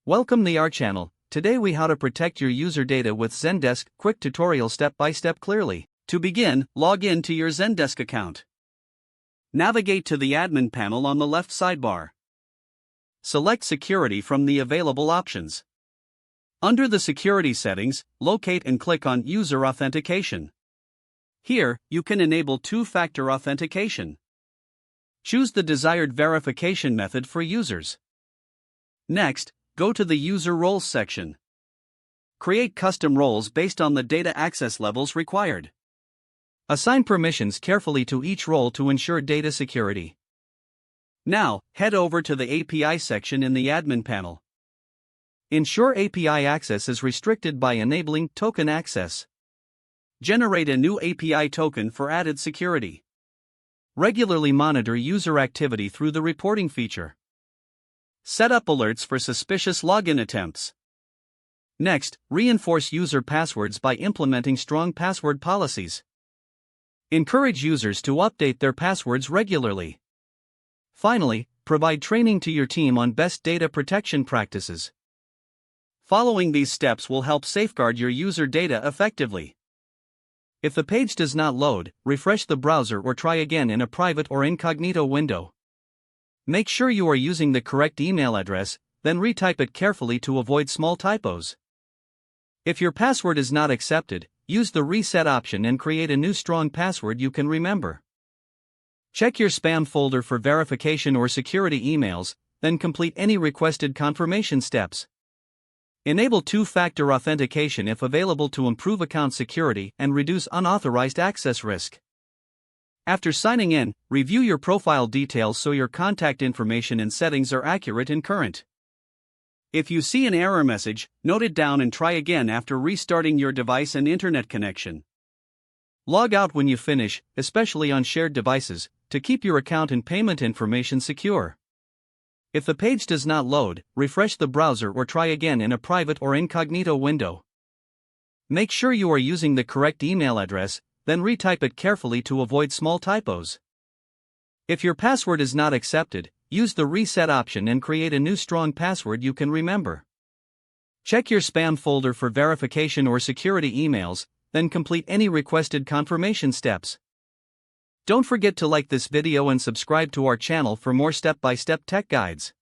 Welcome to our channel. Today we how to protect your user data with Zendesk. Quick tutorial step by step clearly. To begin, log in to your Zendesk account. Navigate to the admin panel on the left sidebar. Select security from the available options. Under the security settings, locate and click on user authentication. Here, you can enable two-factor authentication. Choose the desired verification method for users. Next, go to the User Roles section. Create custom roles based on the data access levels required. Assign permissions carefully to each role to ensure data security. Now, head over to the API section in the admin panel. Ensure API access is restricted by enabling token access. Generate a new API token for added security. Regularly monitor user activity through the reporting feature. Set up alerts for suspicious login attempts. Next, reinforce user passwords by implementing strong password policies. Encourage users to update their passwords regularly. Finally, provide training to your team on best data protection practices. Following these steps will help safeguard your user data effectively. If the page does not load, refresh the browser or try again in a private or incognito window. Make sure you are using the correct email address, then retype it carefully to avoid small typos. If your password is not accepted, use the reset option and create a new strong password you can remember. Check your spam folder for verification or security emails, then complete any requested confirmation steps. Enable two-factor authentication if available to improve account security and reduce unauthorized access risk. After signing in, review your profile details so your contact information and settings are accurate and current. If you see an error message, note it down and try again after restarting your device and internet connection. Log out when you finish, especially on shared devices, to keep your account and payment information secure. If the page does not load, refresh the browser or try again in a private or incognito window. Make sure you are using the correct email address, then retype it carefully to avoid small typos. If your password is not accepted, use the reset option and create a new strong password you can remember. Check your spam folder for verification or security emails, then complete any requested confirmation steps. Don't forget to like this video and subscribe to our channel for more step-by-step tech guides.